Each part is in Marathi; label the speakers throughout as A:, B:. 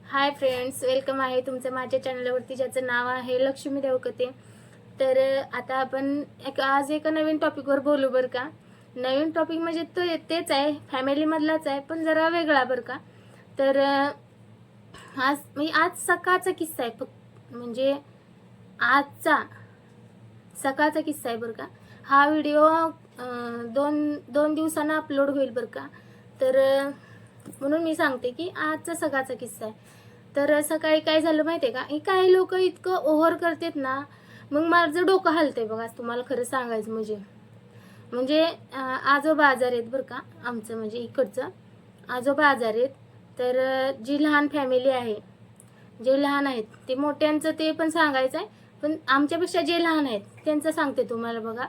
A: हाय फ्रेंड्स, वेलकम आहे तुमचं माझ्या चॅनलवरती, ज्याचं नाव आहे लक्ष्मी देवकते. तर आता आपण आज एका नवीन टॉपिकवर बोलू बरं का. नवीन टॉपिक म्हणजे तो तेच आहे, फॅमिलीमधलाच आहे, पण जरा वेगळा बरं का. तर आज सकाळचा किस्सा आहे, म्हणजे आजचा सकाळचा किस्सा आहे बरं का. हा व्हिडिओ दोन दिवसांना अपलोड होईल बरं का. तर म्हणून मी सांगते की आजचा सकाळचा किस्सा आहे. तर सकाळी काय झालं माहिती आहे का, हे काही लोक इतकं ओव्हर करतात ना, मग माझं डोकं हलतंय बघा. तुम्हाला खरं सांगायचं म्हणजे आजोबा आजार आहेत बरं का. आमचं म्हणजे इकडचं आजोबा आजार आहेत. तर जी लहान फॅमिली आहे, जे लहान आहेत ते मोठ्यांचं ते पण सांगायचं आहे, पण आमच्यापेक्षा जे लहान आहेत त्यांचं सांगते तुम्हाला बघा.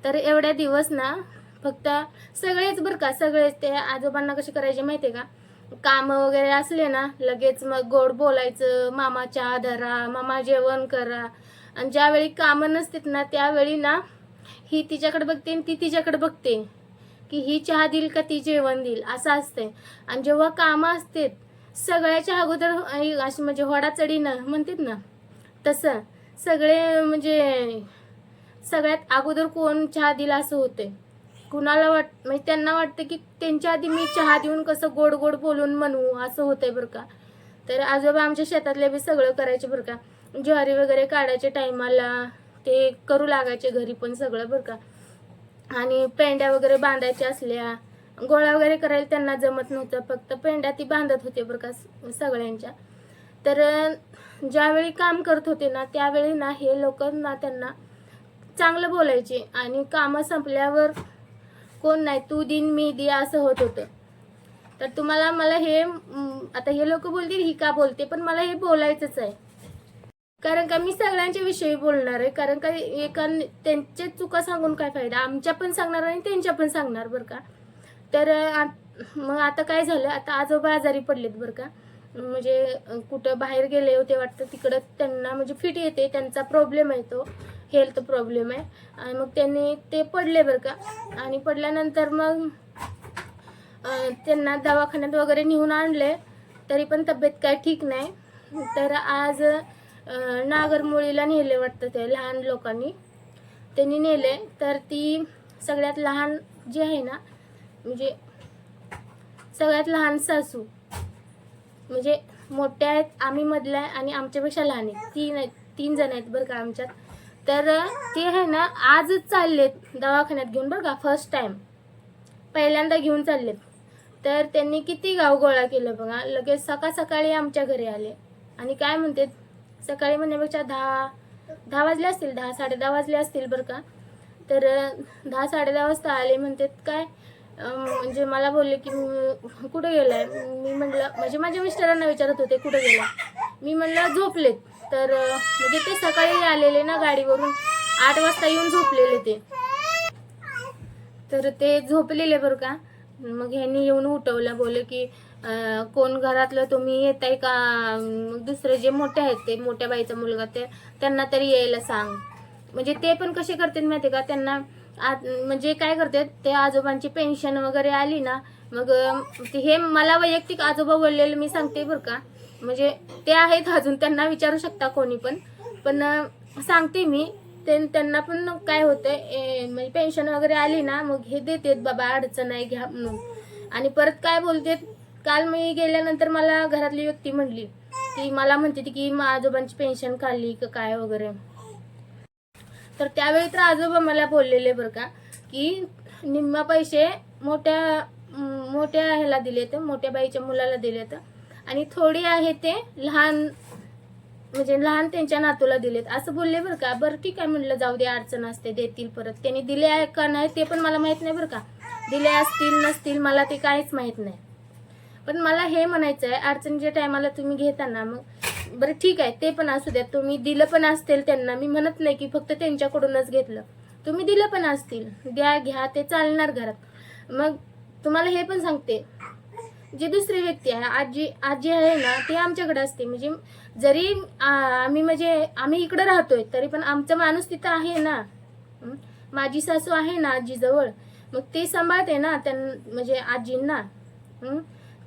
A: तर एवढ्या दिवस ना फक्त सगळेच बरं का, सगळेच ते आजोबांना कसे करायचे माहिती आहे का, काम वगैरे असले ना लगेच मग गोड बोलायचं, मामा चहा धरा, मामा जेवण करा. आणि ज्यावेळी कामं नसतात ना त्यावेळी ना ही तिच्याकडे बघते आणि ती तिच्याकडे बघते की ही चहा देईल का ती जेवण देईल, असं असतंय. आणि जेव्हा कामं असतात सगळ्याच्या अगोदर अशी म्हणजे होडाचढी ना म्हणतात ना, तसं सगळे म्हणजे सगळ्यात अगोदर कोण चहा दिला असं होतंय. कुणाला म्हणजे त्यांना वाटतं की त्यांच्या आधी मी चहा देऊन कसं गोड गोड बोलून म्हणू, असं होतंय बरं का. तर आजोबा आमच्या शेतातले बी सगळं करायचे बरं का. ज्वारी वगैरे काढायच्या टायमाला ते करू लागायचे घरी पण सगळं बरं का. आणि पेंड्या वगैरे बांधायच्या असल्या, गोळा वगैरे करायला त्यांना जमत नव्हतं, फक्त पेंड्या ती बांधत होते बरं का सगळ्यांच्या. तर ज्यावेळी काम करत होते ना त्यावेळी ना हे लोक ना त्यांना चांगलं बोलायचे आणि कामं संपल्यावर कोण नाही तू दिन मी दे असं होत होतं. तर तुम्हाला मला हे आता हे लोक बोलतील ही का बोलते, पण मला हे बोलायचंच आहे. कारण का मी सगळ्यांच्या विषयी बोलणार आहे. कारण का एका त्यांच्या चुका सांगून काय फायदा, आमच्या पण सांगणार आणि त्यांच्या पण सांगणार बरं का. तर मग आता काय झालं, आता आजोबा आजारी पडलेत बरं का. म्हणजे कुठं बाहेर गेले होते वाटतं, तिकडं त्यांना म्हणजे फिट येते, त्यांचा प्रॉब्लेम आहे तो हेल्थ प्रॉब्लेम आहे. आणि मग त्यांनी ते पडले बरं का. आणि पडल्यानंतर मग त्यांना दवाखान्यात वगैरे नेऊन आणले, तरी पण तब्येत काय ठीक नाही. तर आज नागरमोळीला नेले वाटतं ते लहान लोकांनी, त्यांनी नेले. तर ती सगळ्यात लहान जी आहे ना, म्हणजे सगळ्यात लहान सासू, म्हणजे मोठ्या आहेत, आम्ही मधल्या आणि आमच्यापेक्षा लहान आहेत, तीन जण आहेत बरं का आमच्यात. तर ते आहे ना आजच चाललेत दवाखान्यात घेऊन बरं का, फर्स्ट टाइम पहिल्यांदा घेऊन चाललेत. तर त्यांनी किती गावगोळा केलं बघा, लगेच सकाळी आमच्या घरी आले. आणि काय म्हणते, सकाळी म्हणण्यापेक्षा 10 वाजले असतील, 10-10:30 वाजले असतील बरं का. तर 10-10:30 वाजता आले. म्हणतात काय, म्हणजे मला बोलले की कुठं गेलाय. मी म्हटलं, म्हणजे माझ्या मिस्टरांना विचारत होते कुठं गेला. मी म्हटलं झोपलेत. तर म्हणजे ते सकाळी आलेले ना गाडीवरून, 8 वाजता येऊन झोपलेले ते. तर ते झोपलेले बरं का. मग ह्यांनी येऊन उठवलं, बोलले की कोण घरातलं तुम्ही येताय का. मग दुसरे जे मोठे आहेत ते मोठ्या बाईचा मुलगा, ते त्यांना तरी यायला सांग. म्हणजे ते पण कसे करतात माहिती का, त्यांना म्हणजे काय करतात ते, आजोबांची पेन्शन वगैरे आली ना, मग हे मला वैयक्तिक आजोबा बोललेलं मी सांगते बरं का. म्हणजे ते आहेत अजून, त्यांना विचारू शकता कोणी पण सांगते मी. त्यांना पण काय होतंय, म्हणजे पेन्शन वगैरे आली ना, मग हे देतात बाबा अडचण आहे घ्या म्हणून. आणि परत काय बोलते, काल मी गेल्यानंतर मला घरातली व्यक्ती म्हणली, ती मला म्हणते की आजोबांची पेन्शन काढली का काय वगैरे. तर त्यावेळी तर आजोबा मला बोललेले बरं का की निम्मा पैसे मोठ्या ह्याला दिले, तर मोठ्या बाईच्या मुलाला दिले, तर आणि थोडी आहे ते लहान, म्हणजे लहान त्यांच्या नातूला दिलेत असं बोलले बरं का. बरं ठीक आहे म्हणलं, जाऊ दे, अडचण असते, देतील परत. त्यांनी दिले आहे का नाही ते पण मला माहित नाही बरं का. दिले असतील नसतील मला ते काहीच माहित नाही. पण मला हे म्हणायचं आहे, अडचणीच्या टायमाला तुम्ही घेता ना, मग बरं ठीक आहे, ते पण असू द्या, तुम्ही दिलं पण असतील त्यांना. मी म्हणत नाही की फक्त त्यांच्याकडूनच घेतलं, तुम्ही दिलं पण असतील, द्या घ्या, ते चालणार घरात. मग तुम्हाला हे पण सांगते, जी दुसरी व्यक्ती आहे, आजी आहे ना, ती आमच्याकडे असते. म्हणजे जरी आम्ही इकडे राहतोय तरी पण आमचा माणूस तिथं आहे ना. माझी सासू आहे ना आजीजवळ, मग ते सांभाळते ना म्हणजे आजींना.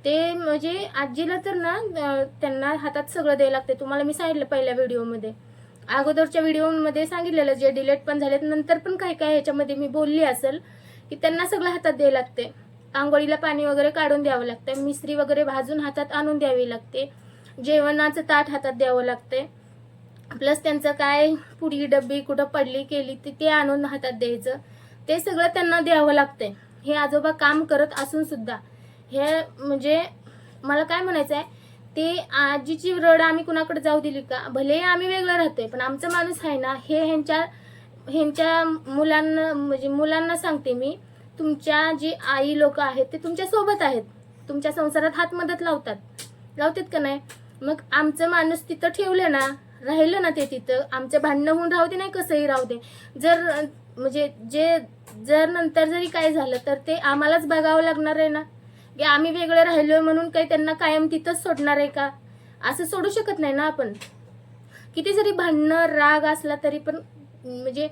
A: ते म्हणजे आजीला तर ना त्यांना हातात सगळं द्यायला लागते. तुम्हाला मी सांगितलं पहिल्या व्हिडिओमध्ये, अगोदरच्या व्हिडिओमध्ये सांगितलेलं, जे डिलीट पण झालेत, नंतर पण काय काय ह्याच्यामध्ये मी बोलली असेल की त्यांना सगळं हातात द्यायला लागते. आंघोळीला पाणी वगैरे काढून द्यावं लागतं, मिसरी वगैरे भाजून हातात आणून द्यावी लागते, जेवणाचं ताट हातात द्यावं लागते, प्लस त्यांचं काय पुडी डब्बी कुठं पडली केली ते आणून हातात द्यायचं, ते सगळं त्यांना द्यावं लागतंय. हे आजोबा काम करत असून सुद्धा हे म्हणजे मला काय म्हणायचं आहे, ते आजीची रड आम्ही कुणाकडे जाऊ दिली का? भले आम्ही वेगळं राहतोय, पण आमचा माणूस आहे ना, हे ह्यांच्या मुलांना म्हणजे मुलांना सांगते मी, तुमच्या जी आई लोक आहेत ते तुमच्या सोबत आहेत, तुमच्या संसारात हात मदत लावतात का नाही? मग आमचं माणूस तिथं ठेवलं ना, राहिलं ना ते तिथं, आमचं भांडणं होऊन राहू दे, नाही कसंही राहू दे, जर नंतर जरी काय झालं तर ते आम्हालाच बघावं लागणार आहे ना, की आम्ही वेगळं राहिलोय म्हणून काही त्यांना कायम तिथंच सोडणार आहे का? असं सोडू शकत नाही ना आपण. किती जरी भांडणं राग असला तरी पण म्हणजे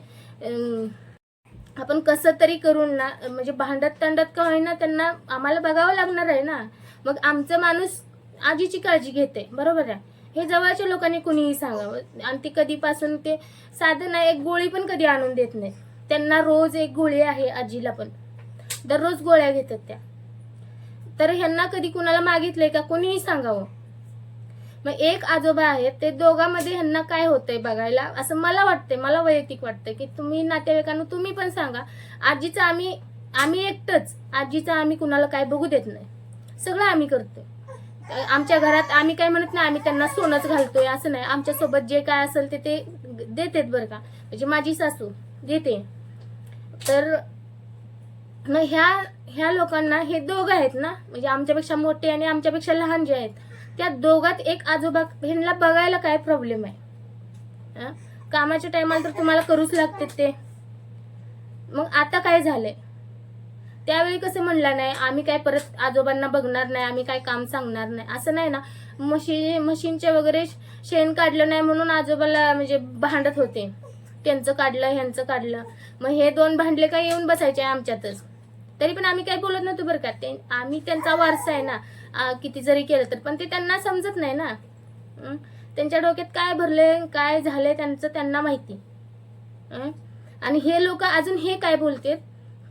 A: आपण कसं तरी करून ना, म्हणजे भांडत तंडत का होईना त्यांना आम्हाला बघावं लागणार आहे ना. मग आमचं माणूस आजीची काळजी घेते, बरोबर आहे, हे जवळच्या लोकांनी कुणीही सांगावं. आणि ती कधीपासून ते साधं नाही, एक गोळी पण कधी आणून देत नाही त्यांना. रोज एक गोळी आहे आजीला, पण दररोज गोळ्या घेतात त्या. तर ह्यांना कधी कुणाला मागितलंय का? कोणीही सांगावं. मग एक आजोबा आहेत, ते दोघांमध्ये ह्यांना काय होतंय बघायला, असं मला वाटतंय, मला वैयक्तिक वाटतंय की तुम्ही नातेवाईकांना तुम्ही पण सांगा. आजीचं आम्ही एकटंच, आजीचं आम्ही कुणाला काय बघू देत नाही, सगळं आम्ही करतोय. आमच्या घरात आम्ही काय म्हणत नाही, आम्ही त्यांना सोनच घालतोय असं नाही. आमच्या सोबत जे काय असेल ते देतेत बरं का, म्हणजे माझी सासू देते. तर मग ह्या लोकांना, हे दोघं आहेत ना, म्हणजे आमच्यापेक्षा मोठे आणि आमच्यापेक्षा लहान जे आहेत, त्या दोघात एक आजोबा, ह्यांना बघायला काय प्रॉब्लेम आहे? कामाच्या टायमाला तर तुम्हाला करूच लागते ते. मग आता काय झालंय? त्यावेळी कसं म्हणला नाही, आम्ही काय परत आजोबांना बघणार नाही, आम्ही काय काम सांगणार नाही, असं नाही ना. मशीनचे वगैरे शेण काढलं नाही म्हणून आजोबाला म्हणजे भांडत होते, त्यांचं काढलं ह्यांचं काढलं. मग हे दोन भांडले काय येऊन बसायचे आमच्यातच, तरी पण आम्ही काही बोलत नव्हतो बरं का. ते आम्ही त्यांचा वारसा आहे ना, किती जरी केलं तर. पण ते त्यांना समजत नाही ना, त्यांच्या डोक्यात काय भरले काय झाले त्यांना माहिती. आणि हे लोक अजून हे काय बोलतात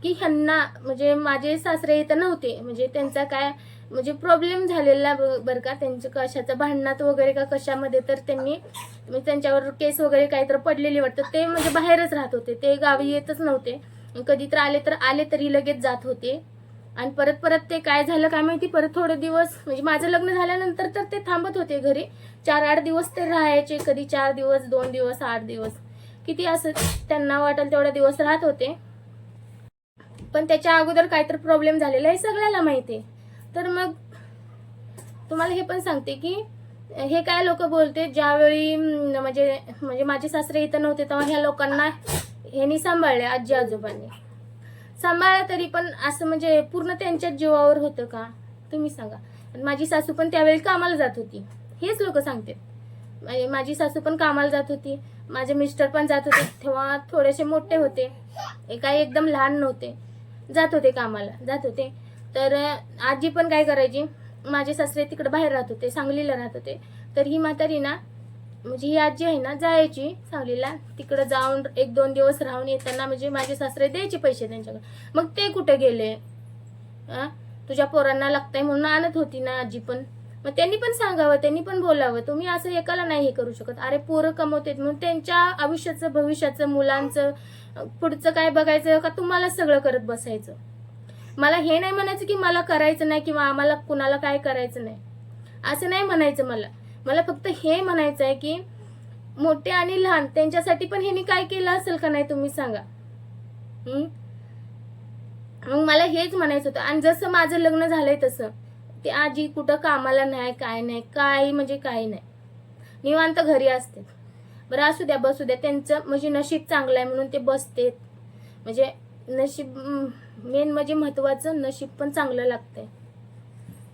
A: की ह्यांना म्हणजे माझे सासरे इथं नव्हते, म्हणजे त्यांचा काय म्हणजे प्रॉब्लेम झालेला बरं का, त्यांचं कशाचं भांडणात वगैरे का कशामध्ये, तर त्यांनी म्हणजे त्यांच्यावर केस वगैरे काहीतरी पडलेली वाटतं. ते म्हणजे बाहेरच राहत होते, ते गावी येतच नव्हते. कधी तर आले तरी लगेच जात होते. आणि परत ते काय झालं काय माहिती, परत थोडे दिवस म्हणजे माझं लग्न झाल्यानंतर तर ते थांबत होते घरी. 4-8 दिवस ते राहायचे, कधी 4 दिवस 2 दिवस 8 दिवस, किती असं त्यांना वाटेल तेवढे दिवस राहत होते. पण त्याच्या अगोदर काहीतरी प्रॉब्लेम झालेला आहे सगळ्याला माहिती. तर मग तुम्हाला हे पण सांगते की हे काय लोक बोलते, ज्यावेळी म्हणजे माझे सासरे इथं नव्हते तेव्हा ह्या लोकांना ह्यांनी सांभाळले, आजी आजोबांनी सांभाळलं, तरी पण असं म्हणजे पूर्ण त्यांच्याच जीवावर होतं का तुम्ही सांगा. माझी सासू पण त्यावेळी कामाला जात होती, हेच लोक सांगते. माझी सासू पण कामाला जात होती, माझे मिस्टर पण जात होते, तेव्हा थोडेसे मोठे होते, काही एकदम लहान नव्हते, जात होते कामाला जात होते. तर आजी पण काय करायची, माझे सासरे तिकडे बाहेर राहत होते, सांगलीला राहत होते, तर ही म्हातारी ना म्हणजे ही आजी आहे ना जायची सांगलीला, तिकडे जाऊन 1-2 दिवस राहून येताना म्हणजे माझे सासरे द्यायचे पैसे त्यांच्याकडे. मग ते कुठे गेले? तुझ्या पोरांना लागतंय म्हणून आणत होती ना आजी पण. मग त्यांनी पण सांगावं, त्यांनी पण बोलावं, तुम्ही असं एकाला नाही हे करू शकत. अरे पोरं कमवतेत म्हणून त्यांच्या आयुष्याचं भविष्याचं मुलांचं पुढचं काय बघायचं का तुम्हालाच सगळं करत बसायचं? मला हे नाही म्हणायचं की मला करायचं नाही किंवा आम्हाला कुणाला काय करायचं नाही, असं नाही म्हणायचं. मला फक्त हे म्हणायचं आहे की मोठे आणि लहान त्यांच्यासाठी पण ह्यांनी काय केलं असेल का नाही तुम्ही सांगा. मग मला हेच म्हणायचं होतं. आणि जसं माझं लग्न झालंय तसं ते आजी कुठं कामाला नाही, काय नाही, काही म्हणजे काही नाही, निवांत घरी असते. बरं असू द्या बसू द्या, त्यांचं म्हणजे नशीब चांगलं आहे म्हणून ते बसते. म्हणजे नशीब मेन म्हणजे महत्वाचं, नशीब पण चांगलं लागतंय,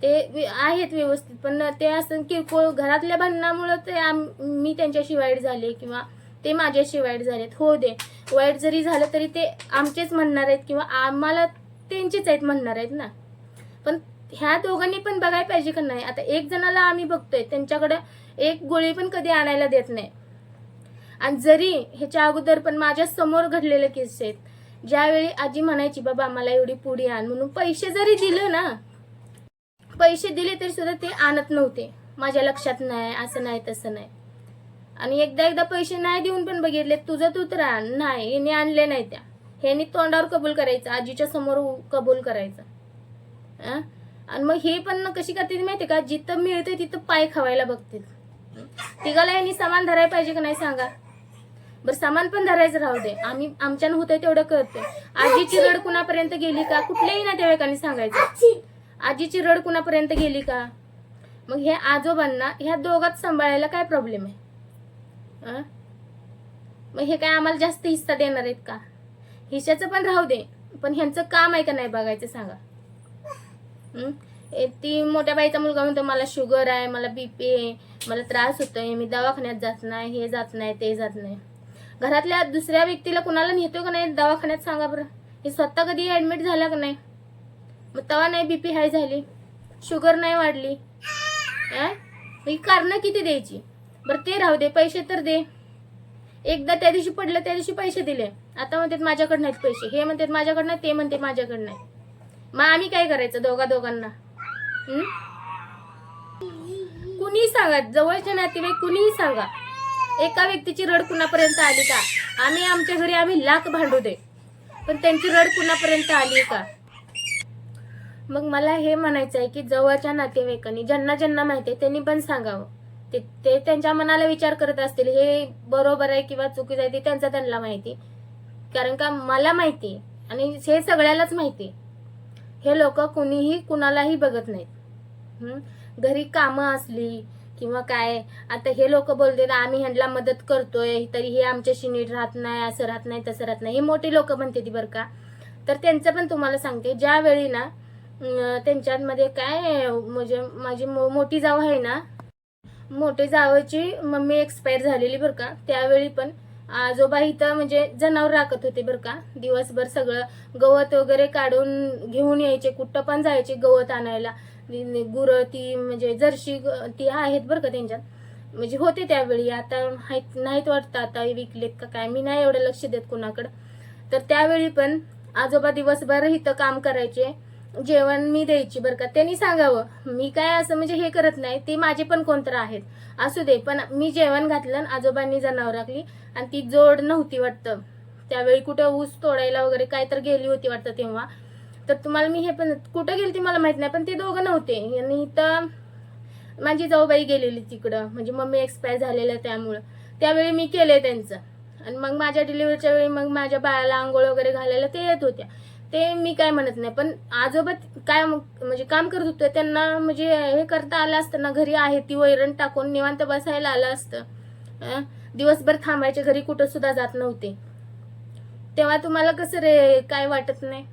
A: ते आहेत व्यवस्थित. पण ते असं किरकोळ घरातल्या भांडणामुळे ते मी त्यांच्याशी वाईट झाले किंवा ते माझ्याशी वाईट झालेत. हो दे, वाईट जरी झालं तरी ते आमचेच म्हणणार आहेत किंवा आम्हाला त्यांचेच आहेत म्हणणार आहेत ना. पण ह्या दोघांनी पण बघायला पाहिजे का नाही. आता एक जणाला आम्ही बघतोय त्यांच्याकडे एक गोळी पण कधी आणायला देत नाही. आणि जरी ह्याच्या अगोदर पण माझ्या समोर घडलेले केस आहेत, ज्यावेळी आजी म्हणायची बाबा मला एवढी पुडी आण म्हणून, पैसे जरी दिले ना, पैसे दिले तरी सुद्धा ते आणत नव्हते. माझ्या लक्षात नाही, असं नाही तसं नाही. आणि एकदा पैसे नाही देऊन पण बघितले, तुझं तू तर आण. नाही, हिने आणले नाही. त्या ह्यानी तोंडावर कबूल करायचं, आजीच्या समोर कबूल करायचं. आणि मग हे पण कशी करते माहिती का, जिथं मिळते तिथं पाय खावायला बघते. तिघाला यांनी सामान धरायला पाहिजे का नाही सांगा बरं. सामान पण धरायचं राहू दे, आम्ही आमच्यानं होतंय तेवढं करतोय. आजीची रड कुणापर्यंत गेली का, कुठल्याही नातेवाईकांनी सांगायचं, आजीची रड कुणापर्यंत गेली का. मग हे आजोबांना ह्या दोघात सांभाळायला काय प्रॉब्लेम आहे. मग हे काय आम्हाला जास्त हिस्सा देणार आहेत का. हिश्श्याचं पण राहू दे, पण ह्यांचं काम आहे का नाही बघायचं सांगा. ती मोठ्या बाईचा मुलगा म्हणतो मला शुगर आहे, मला बीपी आहे, मला त्रास होतोय, मी दवाखान्यात जात नाही, हे जात नाही, ते जात नाही. घरातल्या दुसऱ्या व्यक्तीला कुणाला नेतो का नाही दवाखान्यात सांगा बरं. हे स्वतः कधी ऍडमिट झाला का नाही. मग तेव्हा नाही बीपी हाय झाली, शुगर नाही वाढली. ही कारणं किती द्यायची बरं. ते राहू दे, पैसे तर दे. एकदा त्या दिवशी पडलं, त्या दिवशी पैसे दिले, आता म्हणतात माझ्याकडे नाहीत पैसे. हे म्हणतात माझ्याकडनं, ते म्हणते माझ्याकडे नाही. मग आम्ही काय करायचं दोघांना. कुणीही सांगा, जवळच्या नातेवाईक कुणीही सांगा, एका व्यक्तीची रड कुणापर्यंत आली का. आम्ही आमच्या घरी आम्ही लाख भांडू दे, पण त्यांची रड कुणापर्यंत आली का. मग मला हे म्हणायचं आहे की जवळच्या नातेवाईकांनी ज्यांना ज्यांना माहिती आहे त्यांनी पण सांगावं. ते त्यांच्या मनाला विचार करत असतील, हे बरोबर आहे किंवा चुकीचं आहे ते त्यांना माहिती. कारण का मला माहिती आणि हे सगळ्यालाच माहिती. हे लोक कुणीही कुणालाही बघत नाहीत. घरी कामं असली किंवा काय, आता हे लोक बोलतात आम्ही ह्यांना मदत करतोय तरी हे आमच्याशी नीट राहत नाही, असं राहत नाही, तसं राहत नाही. हे मोठी लोक म्हणते ती बरं का. तर त्यांचं पण तुम्हाला सांगते, ज्यावेळी ना त्यांच्यामध्ये काय म्हणजे माझी मोठी जाऊ आहे ना, मोठी जावची मम्मी एक्सपायर झालेली बरं का. त्यावेळी पण आजोबा इथं म्हणजे जनावर राखत होते बरं का. दिवसभर सगळं गवत वगैरे काढून घेऊन यायचे, कुठं पण जायचे गवत आणायला. गुरं ती म्हणजे जर्शी ती आहेत बरं का त्यांच्यात, म्हणजे होते त्यावेळी. आता नाहीत वाटतं, आता विकलेत का काय, मी नाही एवढं लक्ष देत कुणाकडं. तर त्यावेळी पण आजोबा दिवसभर इथं काम करायचे, जेवण मी द्यायची बरं का. त्यांनी सांगावं, मी काय असं म्हणजे हे करत नाही, ते माझे पण कोणतरी आहेत असू दे, पण मी जेवण घातलं, आजोबांनी जनावर राखली. आणि ती जोड नव्हती वाटतं त्यावेळी, कुठं ऊस तोडायला वगैरे काय तर गेली होती वाटतं तेव्हा. तर तुम्हाला मी हे पण कुठं गेली ती मला माहित नाही, पण ते दोघं नव्हते. आणि इथं माझी जाऊबाई गेलेली तिकडं, म्हणजे मम्मी एक्सपायर झालेलं त्यामुळं. त्यावेळी मी केले त्यांचं. आणि मग माझ्या डिलिव्हरीच्या वेळी मग माझ्या बाळाला आंघोळ वगैरे घालायला ते येत होत्या, ते मी काय म्हणत नाही. पण आजोबा काय म्हणजे काम करत होते, त्यांना म्हणजे हे करता आलं असतं ना, घरी आहे ती वैरण टाकून निवांत बसायला आलं असतं. दिवसभर थांबायचे, घरी कुठं सुद्धा जात नव्हते. तेव्हा तुम्हाला कसं रे काय वाटत नाही.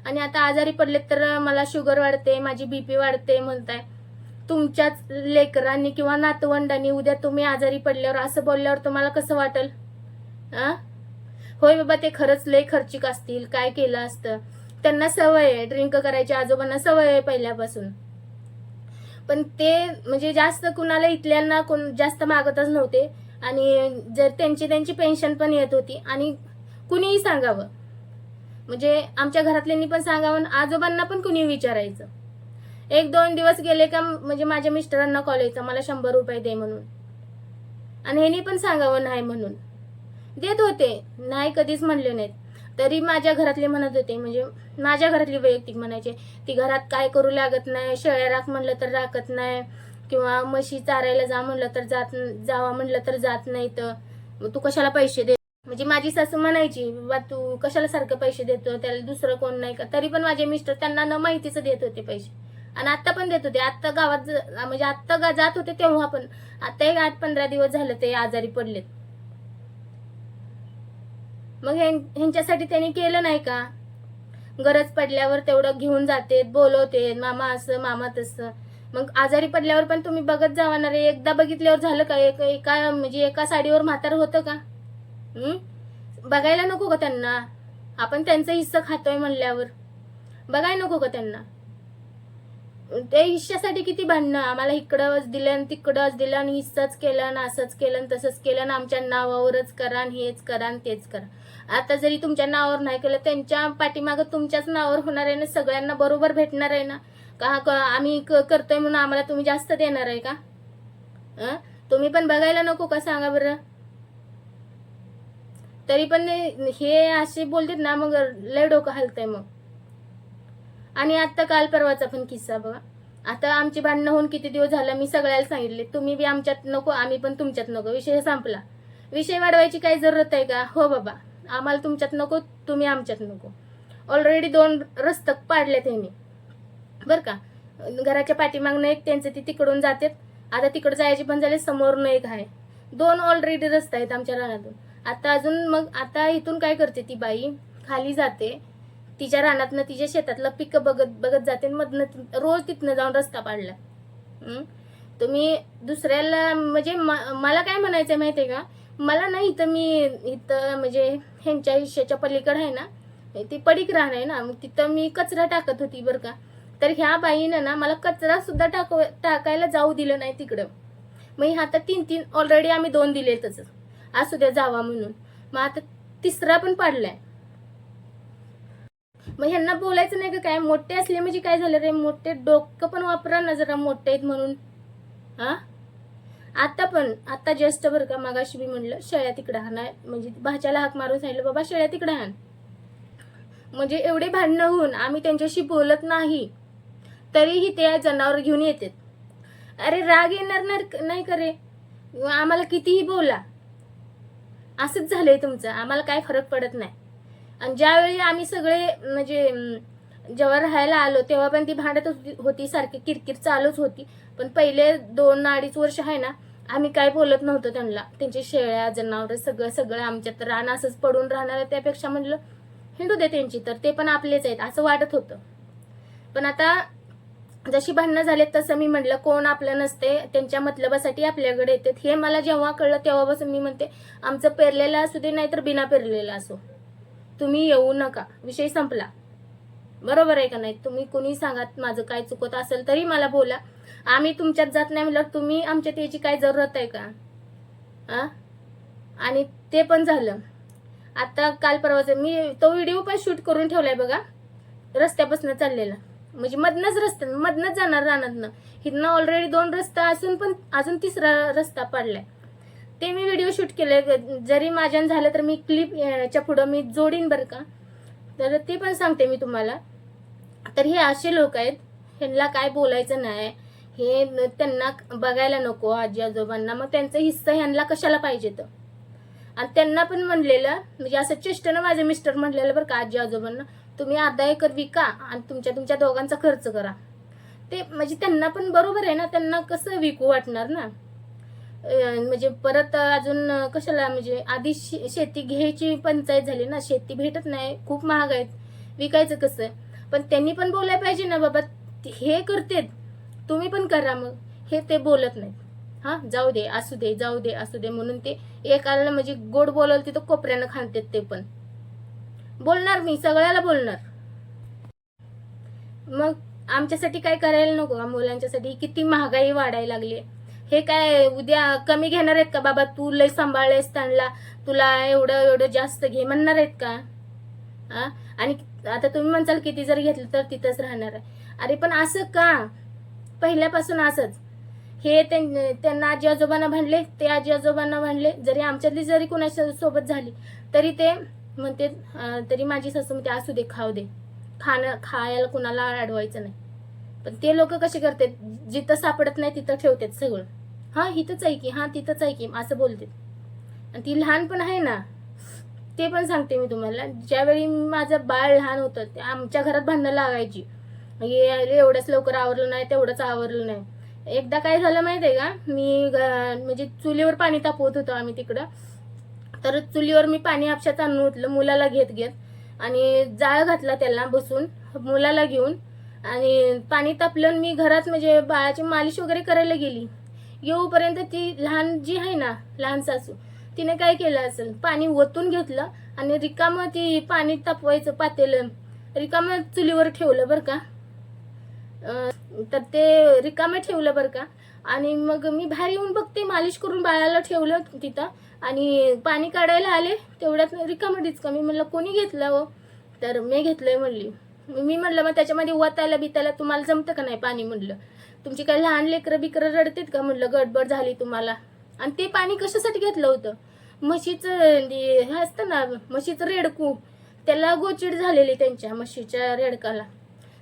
A: आणि आता आजारी पडले तर मला शुगर वाढते, माझी बीपी वाढते म्हणताय. तुमच्याच लेकरांनी किंवा नातवंडांनी उद्या तुम्ही आजारी पडल्यावर असं बोलल्यावर तुम्हाला कसं वाटेल. होय बाबा, ते खरंच लय खर्चिक असतील, काय केलं असतं. त्यांना सवय आहे ड्रिंक करायची, आजोबांना सवय आहे पहिल्यापासून. पण ते म्हणजे जास्त कुणाला इथल्यांना जास्त मागतच नव्हते. आणि जर त्यांची पेन्शन पण येत होती. आणि कुणीही सांगावं, म्हणजे आमच्या घरातल्यांनी पण सांगावं, आजोबांना पण कुणी विचारायचं. 1-2 दिवस गेले का म्हणजे माझ्या मिस्टरांना कॉल यायचा, मला 100 रुपये दे म्हणून. आणि ह्यांनी पण सांगावं नाही म्हणून, देत होते, नाही कधीच म्हणले नाहीत. तरी माझ्या घरातले म्हणत होते, म्हणजे माझ्या घरातली वैयक्तिक म्हणायचे, ती घरात काय करू लागत नाही, शेळ्या राख म्हणलं तर राखत नाही, किंवा म्हशी चारायला जा म्हणलं तर जावा म्हणलं तर जात नाही, तर तू कशाला पैसे दे. म्हणजे माझी सासू म्हणायची, बाबा तू कशाला सारखं पैसे देतो, त्याला दुसरं कोण नाही का. तरी पण माझे मिस्टर त्यांना न माहितीच देत होते पैसे. आणि आता पण देत होते. आता गावात म्हणजे आता जात होते तेव्हा पण. आता 8-15 दिवस झाले ते आजारी पडलेत. मग ह्यांच्यासाठी त्यांनी केलं नाही का. गरज पडल्यावर तेवढं घेऊन जाते, बोलवते, मामा असं मामा तसं. मग आजारी पडल्यावर पण तुम्ही बघत जाणार आहे. एकदा बघितल्यावर झालं का, एका म्हणजे एका साडीवर म्हातार होतं का. बघायला नको का त्यांना. आपण त्यांचा हिस्सा खातोय म्हणल्यावर बघायला नको का त्यांना. त्या हिश्श्यासाठी किती भांडणं, आम्हाला इकडंच दिलं आणि तिकडंच दिलं आणि हिस्साच केलं आणि असंच केलं आणि तसंच केलं आणि आमच्या नावावरच करा आणि हेच करा आणि तेच करा. आता जरी तुमच्या नावावर नाही केलं, त्यांच्या पाठीमागं तुमच्याच नावावर होणार आहे ना, सगळ्यांना बरोबर भेटणार आहे ना. का आम्ही करतोय म्हणून आम्हाला तुम्ही जास्त देणार आहे का? तुम्ही पण बघायला नको का सांगा बरं. तरी पण हे असे बोलतात ना, मग लय डोकं हलतंय मग. आणि आता काल परवाचा पण किस्सा बघा. आता आमची भांडणं होऊन किती दिवस झालं, मी सगळ्याला सांगितले तुम्ही बी आमच्यात नको, आम्ही पण तुमच्यात नको, विषय संपला. विषय वाढवायची काही जरूरत आहे का? हो बाबा, आम्हाला तुमच्यात नको, तुम्ही आमच्यात नको. ऑलरेडी 2 रस्ते पाडले त्यांनी बरं का. घराच्या पाठीमागनं एक, त्यांचं ती तिकडून जातात, आता तिकडे जायची पण झाले, समोरनं एक आहे. 2 ऑलरेडी रस्ते आहेत आमच्या रानातून. आता अजून मग आता इथून काय करते ती बाई, खाली जाते तिच्या रानातनं, तिच्या शेतातलं पीक बघत बघत जाते, मधनं रोज तिथनं जाऊन रस्ता पाडला. तुम्ही दुसऱ्याला म्हणजे मला काय म्हणायचं माहितीये का, मला नाही इथं, मी इथं म्हणजे ह्यांच्या हिश्श्याच्या पलीकडे आहे ना, ती पडीक राहणार आहे ना, मग तिथं मी कचरा टाकत होती बरं का. तर ह्या बाईनं ना मला कचरा सुद्धा टाकायला जाऊ दिलं नाही तिकडं. मग आता 3 ऑलरेडी आम्ही 2 दिले, तसंच असू द्या जावा म्हणून. मग आता 3रा पण पाडलाय. मग ह्यांना बोलायचं नाही का काय, मोठे असले म्हणजे काय झालं रे, मोठे डोकं पण वापरा ना जरा, मोठे आहेत म्हणून. आता जस्ट बरं का, मागाशी मी म्हणलं शेळ्या तिकडे हाना, म्हणजे भाच्याला हाक मारून सांगितलं बाबा शेळ्या तिकडे हाण. म्हणजे एवढे भांडणं होऊन आम्ही त्यांच्याशी बोलत नाही, तरीही ते जनावर घेऊन येतात. अरे राग येणार नाही करे, आम्हाला कितीही बोला, असंच झालंय तुमचं, आम्हाला काय फरक पडत नाही. आणि ज्यावेळी आम्ही सगळे म्हणजे जेव्हा राहायला आलो तेव्हा पण ती भांडत होती, सारखी किरकिर चालूच होती. पण पहिले 2-2.5 वर्ष आहे ना, आम्ही काय बोलत नव्हतो त्यांना. त्यांची शेळ्या जनावर सगळं आमच्यात रान असंच पडून राहणार, त्यापेक्षा म्हटलं हिंडू दे त्यांची, तर ते पण आपलेच आहेत असं वाटत होतं. पण आता जशी भांडणं झालेत तसं मी म्हटलं कोण आपलं नसते, त्यांच्या मतलबासाठी आपल्याकडे येतात. हे मला जेव्हा कळलं तेव्हापासून मी म्हणते आमचं पेरलेलं असू दे नाहीतर बिना पेरलेलं असो, तुम्ही येऊ नका, विषय संपला. बरोबर आहे का नाही? तुम्ही कुणी सांगा, माझं काय चुकत असेल तरी मला बोला. आम्ही तुमच्यात जात नाही म्हणलं, तुम्ही आमच्यात याची काय जरूरत आहे का? आणि ते पण झालं. आता काल परवाचं मी तो व्हिडिओ पण शूट करून ठेवलाय बघा, रस्त्यापासून चाललेला, म्हणजे मधनच जाणार रानातनं. हिथनं ऑलरेडी 2 रस्ता असून पण अजून 3रा रस्ता पाडलाय. ते मी व्हिडिओ शूट केले, जरी माझ्यानं झालं तर मी क्लिप याच्या पुढं मी जोडीन बरं का. तर ते पण सांगते मी तुम्हाला. तर हे असे लोक आहेत, ह्यांना काय बोलायचं नाही, हे त्यांना बघायला नको आजी आजोबांना, मग त्यांचा हिस्सा ह्यांना कशाला पाहिजे तर. आणि त्यांना पण म्हणलेलं, म्हणजे असं चेष्टेनं माझे मिस्टर म्हणलेलं बरं का आजी आजोबांना, तुम्ही अर्धा एकर विका आणि तुमच्या दोघांचा खर्च करा. ते म्हणजे त्यांना पण बरोबर आहे ना, त्यांना कसं विकू वाटणार ना. म्हणजे परत अजून कशाला, म्हणजे आधी शेती घ्यायची पंचायत झाली ना, शेती भेटत नाही, खूप महाग आहेत, विकायचं कसं. पण त्यांनी पण बोलायला पाहिजे ना, बाबा हे करतेत तुम्ही पण करा. मग हे ते बोलत नाहीत. जाऊ दे असू दे, जाऊ दे असू दे म्हणून ते एकाला म्हणजे गोड बोलवलं तिथं कोपऱ्यानं खाणतेत. ते पण बोलणार, मी सगळ्याला बोलणार. मग आमच्यासाठी काय करायला नको का? मुलांच्यासाठी किती महागाई वाढायला लागली. हे काय उद्या कमी घेणार आहेत का? बाबा तू लय सांभाळलेस त्यांना, तुला एवढं जास्त घे म्हणणार आहेत का? आणि आता तुम्ही म्हणसाल किती जर घेतलं तर तिथंच राहणार आहे. अरे पण असं का? पहिल्यापासून असंच. हे त्यांना आजी आजोबांना भांडले, ते आजी आजोबांना भांडले, जरी आमच्यातली जरी कुणाच्या सोबत झाली तरी ते म्हणते, तरी माझी सासू म्हणते असू दे, खाऊ दे, खायला कुणाला अडवायचं नाही. पण ते लोक कसे करतात, जिथं सापडत नाही तिथं ठेवतात सगळं. इथंच आहे की, तिथंच आहे की असं बोलते. आणि ती लहान पण आहे ना, ते पण सांगते मी तुम्हाला. ज्यावेळी माझं बाळ लहान होतं आमच्या घरात भांडणं लागायची, एवढंच लवकर आवरलं नाही, तेवढंच आवरलं नाही. एकदा काय झालं माहितीये का, मी म्हणजे चुलीवर पाणी तापवत होतो आम्ही तिकडं. तर चुलीवर मी पाणी आपशात आणून उठलं मुलाला घेत आणि जाळ घातला त्याला बसून मुलाला घेऊन, आणि पाणी तापलं. मी घरात म्हणजे बाळाची मालिश वगैरे करायला गेली, येऊपर्यंत ती लहान जी आहे ना, लहान सासू, तिने काय केलं असेल, पाणी ओतून घेतलं आणि रिकामं ती पाणी तापवायचं पातेलं रिकामं चुलीवर ठेवलं बरं का. तर ते रिकामं ठेवलं बरं का. आणि मग मी बाहेर येऊन बघते, मालिश करून बाळाला ठेवलं तिथं आणि पाणी काढायला आले, तेवढ्यात रिकामं डिचका. मी म्हणलं कोणी घेतलं हो, तर मी घेतलंय म्हणली. मी म्हणलं मग त्याच्यामध्ये वतायला बितायला तुम्हाला जमतं का नाही पाणी, म्हणलं तुमची काही लहान लेकरं बिकरं रडतेत का, म्हणलं गडबड झाली तुम्हाला. आणि ते पाणी कशासाठी घेतलं होतं, म्हशीचं हे असतं ना, म्हशीचं रेडकू, त्याला गोचिड झालेली त्यांच्या म्हशीच्या रेडकाला,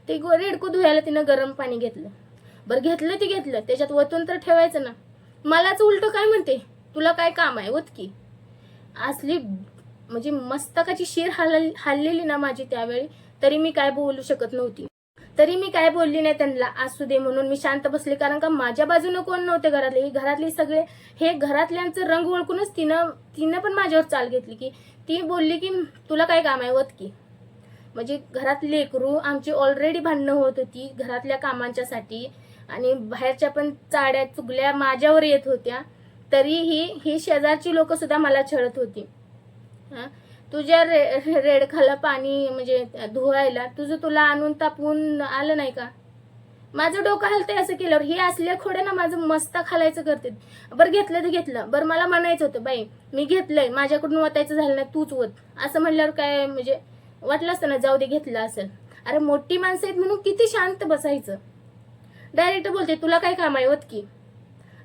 A: ते रेडकू धुवायला तिनं गरम पाणी घेतलं. बरं घेतलं ते घेतलं, त्याच्यात वतून तर ठेवायचं ना. मलाच उलट काय म्हणते, तुला काय काम आहे वतकी. असली म्हणजे मस्तकाची शीर हल्लेली ना माझी त्यावेळी, तरी मी काय बोलू शकत नव्हती. तरी मी काय बोलली नाही त्यांना, असू दे म्हणून मी शांत बसले. कारण का माझ्या बाजूनं कोण नव्हते घरातले सगळे, हे घरातल्यांचं रंग ओळखूनच तिनं पण माझ्यावर चाल घेतली. की ती बोलली की तुला काय काम आहे वत की. म्हणजे घरात लेकरू आमची ऑलरेडी भांडणं होत होती घरातल्या कामांच्यासाठी, आणि बाहेरच्या पण चाड्या चुगल्या माझ्यावर येत होत्या. तरीही ही शेजारची लोक सुद्धा मला छळत होती. तुझ्या रेडखाला पाणी म्हणजे धुवायला तुला आणून तापवून आलं नाही का. माझं डोकं हलतंय असं केल्यावर. हे असल्या खोड्या ना माझं मस्ता खालायचं करते. बरं घेतलं तर घेतलं, बरं मला म्हणायचं होतं बाई मी घेतलंय, माझ्याकडून वतायचं झालं नाही तूच वत, असं म्हणल्यावर काय म्हणजे वाटलं असतं ना जाऊ दे घेतलं असेल. अरे मोठी माणसं आहेत म्हणून किती शांत बसायचं. डायरेक्ट बोलते तुला काय काम आहे वत की.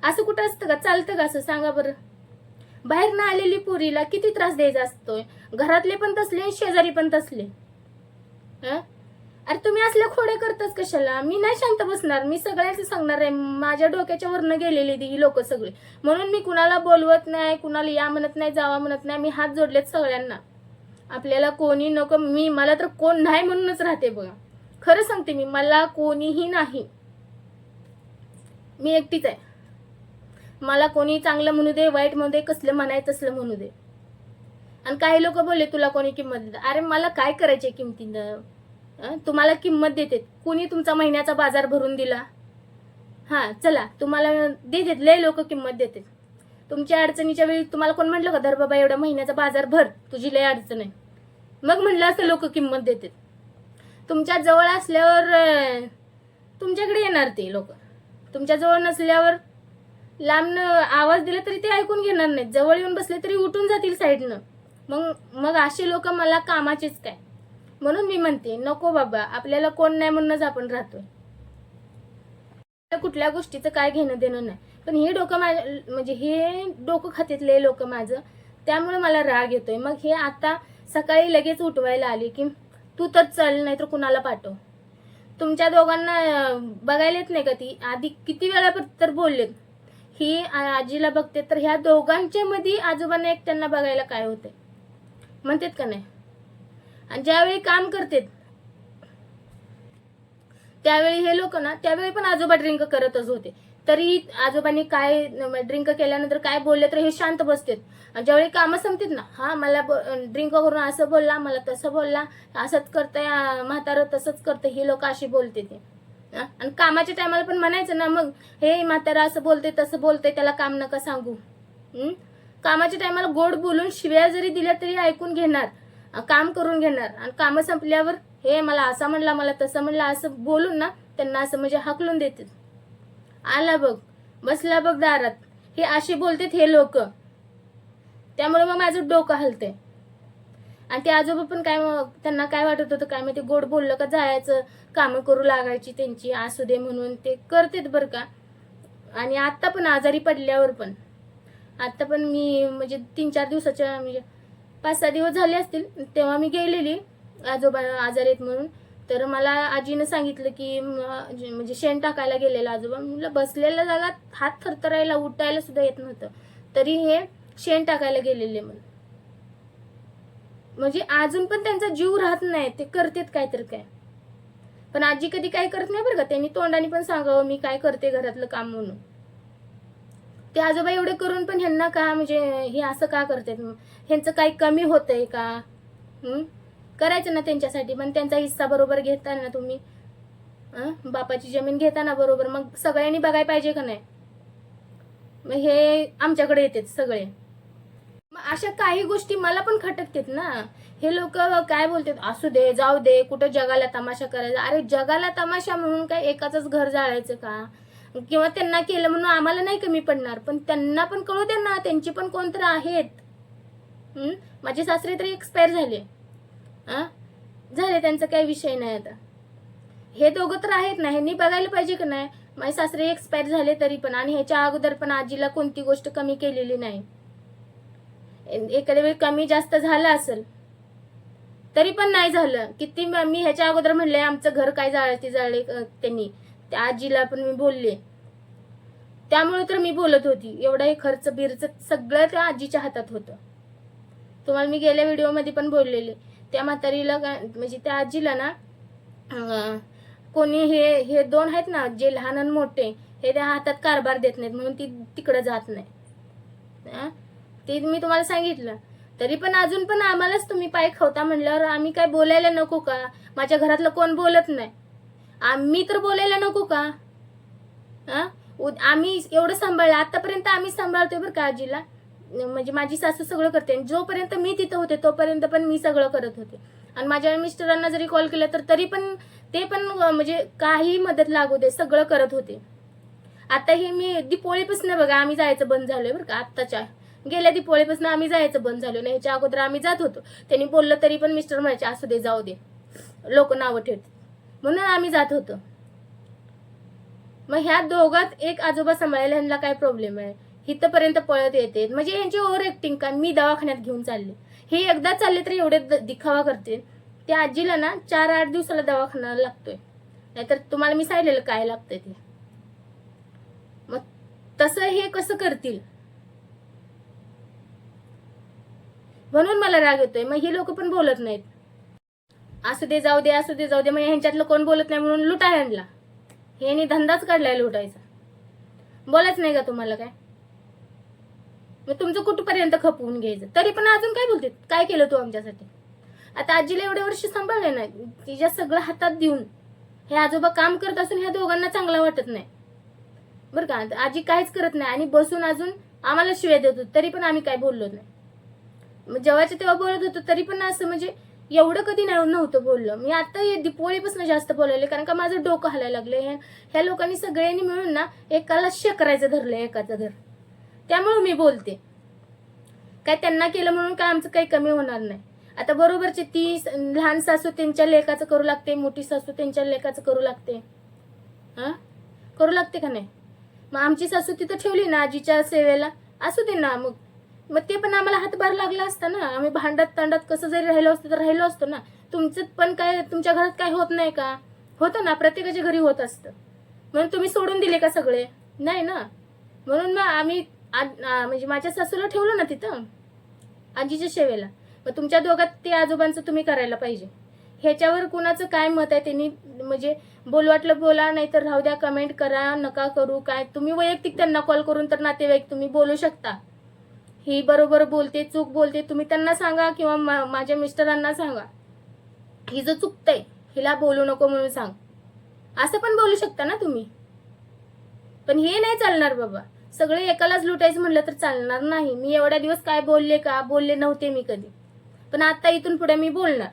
A: असं कुठं असतं का, चालतं का असं सांगा बरं. बाहेर ना आलेली पोरीला किती त्रास द्यायचा असतोय. घरातले पण तसले, शेजारी पण तसले. अरे तुम्ही असल्या खोड्या करताच कशाला. मी नाही शांत बसणार, मी सगळ्यांचं सांगणार आहे. माझ्या डोक्याच्या वरनं गेलेली ही लोक सगळे, म्हणून मी कुणाला बोलवत नाही, कुणाला या म्हणत नाही, जावा म्हणत नाही. मी हात जोडलेत सगळ्यांना. आपल्याला कोणी नको, मला तर कोण नाही म्हणूनच राहते बघा. खरं सांगते मी, मला कोणीही नाही, मी एकटीच आहे. मला कोणी चांगलं म्हणू दे, वाईट म्हणू दे, कसलं म्हणायचं तसलं म्हणू दे. आणि काही लोक बोलले तुला कोणी किंमत देत. अरे मला काय करायचे किंमतीनं. तुम्हाला किंमत देते कोणी, तुमचा महिन्याचा बाजार भरून दिला. चला तुम्हाला देतात, लय लोक किंमत देते. तुमच्या अडचणीच्या वेळी तुम्हाला कोण म्हटलं का धर बाबा एवढा महिन्याचा बाजार भर, तुझी लय अडचण आहे. मग म्हणलं असं लोक किंमत देतात. तुमच्या जवळ असल्यावर तुमच्याकडे येणार ते लोक, तुमच्या जवळ नसल्यावर लांबनं आवाज दिला तरी ते ऐकून घेणार नाहीत. जवळ येऊन बसले तरी उठून जातील साईडनं. मग असे लोक मला कामाचेच काय. म्हणून मी म्हणते नको बाबा, आपल्याला कोण नाही म्हणूनच आपण राहतोय. कुठल्या गोष्टीचं काय घेणं देणं नाही. पण हे डोकं म्हणजे हे डोकं खात्यातले लोक माझं, त्यामुळे मला राग येतोय. मग हे आता सकाळी लगेच उठवायला आले की तू तर चल, नाही तर कुणाला पाठव. तुमच्या दोघांना बघायला येत नाही का ती. आधी किती वेळा तर बोललेत ही आजीला बघते, तर ह्या दोघांच्या मध्ये आजोबांना एकट्यांना बघायला काय होते म्हणतात का नाही. आणि ज्यावेळी काम करतात त्यावेळी हे लोक ना, त्यावेळी पण आजोबा ड्रिंक करतच होते. तरी आजोबांनी काय ड्रिंक केल्यानंतर काय बोलले तर हे शांत बसतात. ज्यावेळी कामं संपतात ना, मला ड्रिंक करून असं बोलला, मला तसं बोलला, असंच करतंय म्हातारं, तसंच करतंय, हे लोक अशी बोलते ते. आणि कामाच्या टायमाला पण म्हणायचं ना, मग हे म्हातारा असं बोलते तसं बोलते, त्याला काम नका सांगू. कामाच्या टायमाला गोड बोलून शिव्या जरी दिल्या तरी ऐकून घेणार, काम करून घेणार. आणि कामं संपल्यावर हे मला असं म्हणला, मला तसं म्हणला, असं बोलून ना त्यांना असं म्हणजे हाकलून देते. आला बघ, बसला बघ दारात, हे असे बोलतेत हे लोक. त्यामुळे मग माझं डोकं हलतंय. आणि ते आजोबा पण काय, त्यांना काय वाटत होतं काय माहिती, गोड बोललं का जायचं, कामं करू लागायची त्यांची, असू दे म्हणून ते करतेत बरं का. आणि आता पण आजारी पडल्यावर पण, आता पण मी म्हणजे 3-4 दिवसाच्या म्हणजे 5-6 दिवस झाले असतील, तेव्हा मी गेलेली आजोबा आजारी आहेत म्हणून. तर मला आजीनं सांगितलं की म्हणजे शेण टाकायला गेलेला आजोबा. म्हणलं बसलेल्या जागात हात थरथरायला, उठायला सुद्धा येत नव्हतं, तरी हे शेण टाकायला गेलेले म्हणून. म्हणजे अजून पण त्यांचा जीव राहत नाही, ते करतेत काय तर काय. पण आजी कधी काय करत नाही बरं का. त्यांनी तोंडाने पण सांगावं मी काय करते घरातलं काम म्हणून. ते आजोबा एवढे करून पण ह्यांना का म्हणजे हे असं का करतात, ह्यांचं काही कमी होतंय का. करायचं ना त्यांच्यासाठी, पण त्यांचा हिस्सा बरोबर घेता ना तुम्ही. बापाची जमीन घेताना बरोबर, मग सगळ्यांनी बघायला पाहिजे का नाही. मग हे आमच्याकडे येतात सगळे. मग अशा काही गोष्टी मला पण खटकतात ना, हे लोक काय बोलतात, असू दे जाऊ दे, कुठं जगाला तमाशा करायचा. अरे जगाला तमाशा म्हणून काय एकाच घर जाळायचं का? किंवा त्यांना केलं म्हणून आम्हाला नाही कमी पडणार, पण त्यांना पण कळू दे ना, त्यांची पण कोणतरी आहेत. माझे सासरे तरी एक्सपायर झाले. झाले, त्यांचा काही विषय नाही. आता हे दोघं तर आहेत ना, ह्यांनी बघायला पाहिजे का नाही. माझे सासरे एक्सपायर झाले तरी पण, आणि ह्याच्या अगोदर पण आजीला कोणती गोष्ट कमी केलेली नाही. एखाद्या वेळी कमी जास्त झालं असेल तरी पण नाही झालं. किती मी ह्याच्या अगोदर म्हणले आमचं घर काय जाळले त्यांनी, त्या आजीला पण मी बोलले. त्यामुळे तर मी बोलत होती. एवढा हे खर्च बिर्च सगळं त्या आजीच्या हातात होतं. तुम्हाला मी गेल्या व्हिडिओमध्ये पण बोललेले. त्या म्हातारीला म्हणजे त्या आजीला ना कोणी हे दोन आहेत ना, जे लहान आणि मोठे, हे त्या हातात कारभार देत नाहीत म्हणून ती तिकडे जात नाही. ते मी तुम्हाला सांगितलं. तरी पण अजून पण आम्हालाच तुम्ही पाय खवता म्हणल्यावर आम्ही काय बोलायला नको का? माझ्या घरातलं कोण बोलत नाही, आम्ही तर बोलायला नको का? आम्ही एवढं सांभाळलं आतापर्यंत, आम्ही सांभाळतोय बरं का आजीला. म्हणजे माझी सासू सगळं करते. जोपर्यंत मी तिथं होते तोपर्यंत पण मी सगळं करत होते. आणि माझ्या मिस्टरांना जरी कॉल केला तर तरी पण ते पण म्हणजे काही मदत लागू दे सगळं करत होते. आता हे मी दिपोळीपासून बघा आम्ही जायचं बंद झालोय बरं का. आत्ताच्या गेल्या दिपोळीपासून आम्ही जायचं बंद झालो नाही. ह्याच्या अगोदर आम्ही जात होतो. त्यांनी बोललं तरी पण मिस्टर म्हणायचे असू दे जाऊ दे, लोक नावं ठेवतात, म्हणून आम्ही जात होतो. मग ह्या दोघात एक आजोबा सांभाळायला ह्यांना काय प्रॉब्लेम आहे? इथपर्यंत पळत येते म्हणजे यांची ओव्हर ऍक्टिंग का? मी दवाखान्यात घेऊन चालले, हे एकदा चालले तरी एवढे दिखावा करते. त्या आजीला ना 4-8 दिवसाला दवाखाना लागतोय. नाहीतर तुम्हाला मी सांगितलेलं काय लागतंय ते. मग तसं हे कसं करतील? म्हणून मला राग येतोय. मग ही लोक पण बोलत नाहीत. असू दे जाऊ दे, असू दे जाऊ दे, म्हणजे ह्यांच्यातलं कोण बोलत नाही म्हणून लुटा ह्यांना. हे धंदाच काढलाय लुटायचा. बोलायच नाही का तुम्हाला काय? मग तुमचं कुठपर्यंत खपवून घ्यायचं? तरी पण अजून काय बोलते, काय केलं तू आमच्यासाठी? आता आजीला एवढे वर्ष सांभाळले नाही, तिच्या सगळं हातात देऊन हे आजोबा काम करत असून ह्या दोघांना चांगलं वाटत नाही बरं का. आजी काहीच करत नाही आणि बसून अजून आम्हाला शिव्या देत होतो, तरी पण आम्ही काय बोललो नाही. मग जेव्हाच्या तेव्हा बोलत होतो तरी पण असं म्हणजे एवढं कधी नव्हतं बोललं. मी आता दिपोळीपासून जास्त बोलायले, कारण का माझं डोकं हलायला लागलं. ह्या लोकांनी सगळ्यांनी मिळून ना एकाला शेकरायचं धरलंय, एकाचं घर. त्यामुळे मी बोलते. काय त्यांना केलं म्हणून काय आमचं काही कमी होणार नाही. आता बरोबरचे ती लहान सासू त्यांच्या लेकाचं करू लागते, मोठी सासू त्यांच्या लेकाचं करू लागते. करू लागते का नाही? मग आमची सासू तिथं ठेवली ना आजीच्या सेवेला, असू दे ना. मग ते पण आम्हाला हातभार लागला असता ना. आम्ही भांडत तांडत कसं जरी राहिलो असतो तर राहिलो असतो ना. तुमचं पण काय, तुमच्या घरात काय होत नाही का? होतं ना, प्रत्येकाच्या घरी होत असतं. म्हणून तुम्ही सोडून दिले का सगळे? नाही ना. म्हणून मग आम्ही म्हणजे माझ्या सासूला ठेवलं ना तिथं आजीच्या सेवेला. मग तुमच्या दोघात ते आजोबांचं तुम्ही करायला पाहिजे. ह्याच्यावर कुणाचं काय मत आहे त्यांनी म्हणजे बोल वाटलं बोला, नाही तर राहू द्या, कमेंट करा, नका करू. काय तुम्ही वैयक्तिक त्यांना कॉल करून तर नातेवाईक तुम्ही बोलू शकता. ही बरोबर बोलते, चूक बोलते, तुम्ही त्यांना सांगा किंवा माझ्या मिस्टरांना सांगा, ही जो चुकतंय हिला बोलू नको म्हणून सांग, असं पण बोलू शकता ना तुम्ही. पण हे नाही चालणार बाबा. सगळे एकालाच लुटायचं म्हणलं तर चालणार नाही. मी एवढ्या दिवस काय बोलले का? बोलले नव्हते मी कधी, पण आता इथून पुढे मी बोलणार.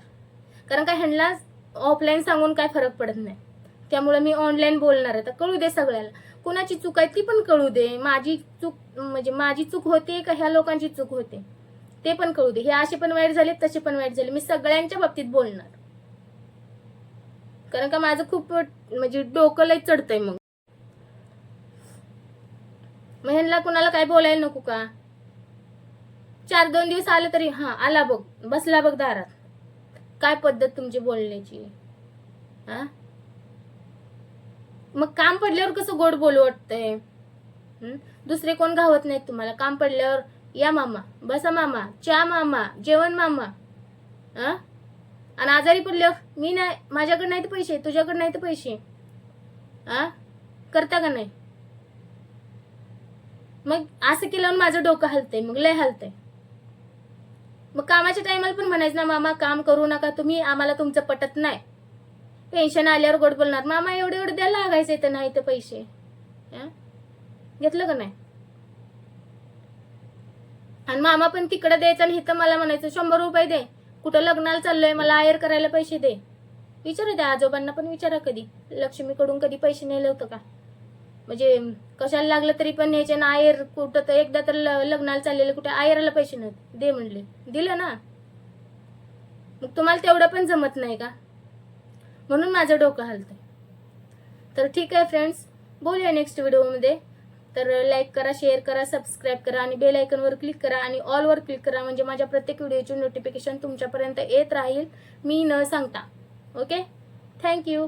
A: कारण का ह्यांना ऑफलाईन सांगून काय फरक पडत नाही. त्यामुळे मी ऑनलाईन बोलणार आहे. तर कळू दे सगळ्याला, कुणाची चूक आहे ती पण कळू दे. माझी चूक म्हणजे माझी चूक होते का ह्या लोकांची चूक होते ते पण कळू दे. हे असे पण वाईट झाले, तसे पण वाईट झाले. मी सगळ्यांच्या बाबतीत बोलणार, कारण का माझं खूप म्हणजे डोकं लय चढतंय. मग ह्यांना कुणाला काय बोलायला नको का? 4-2 दिवस आले तरी आला बघ, बसला बघ दारात. काय पद्धत तुमची बोलण्याची? मग काम पडल्यावर कसं गोड बोलू वाटतंय? दुसरे कोण गावत नाहीत तुम्हाला? काम पडल्यावर या मामा, बसा मामा, चहा मामा, जेवण मामा. आणि आजारी पडल्यावर मी नाही, माझ्याकडे नाही तर पैसे, तुझ्याकडे नाही तर पैसे. करता का नाही? मग असं केल्यावर माझं डोकं हलतंय, मग लय हलतंय. मग कामाच्या टायमाला पण म्हणायचं ना, मामा काम करू नका तुम्ही, आम्हाला तुमचं पटत नाही. पेन्शन आल्यावर गोड बोलणार, मामा एवढे एवढे द्यायला लागायचे तर नाही तर पैसे. घेतलं का नाही? आणि मामा पण तिकडे द्यायचं आणि इथं मला म्हणायचं 100 रुपये दे, कुठं लग्नाला चाललोय, मला आयर करायला पैसे दे. विचारा त्या आजोबांना पण विचारा, कधी लक्ष्मीकडून कधी पैसे नेले होतं का? म्हणजे कशाला लागलं तरी पण न्यायचे ना. आयर कुठं तर एकदा तर लग्नाला चाललेलं, कुठे आयराला पैसे नव्हते, दे म्हणले, दिलं ना. मग तुम्हाला तेवढं पण जमत नाही का? म्हणून माझं डोकं हलतंय. तर ठीक आहे फ्रेंड्स, बोलूया नेक्स्ट व्हिडिओमध्ये. तर लाईक करा, शेअर करा, सबस्क्राईब करा आणि बेल आयकॉनवर क्लिक करा आणि ऑलवर क्लिक करा, म्हणजे माझ्या प्रत्येक व्हिडिओची नोटिफिकेशन तुमच्यापर्यंत येत राहील मी न सांगता. Okay, thank you.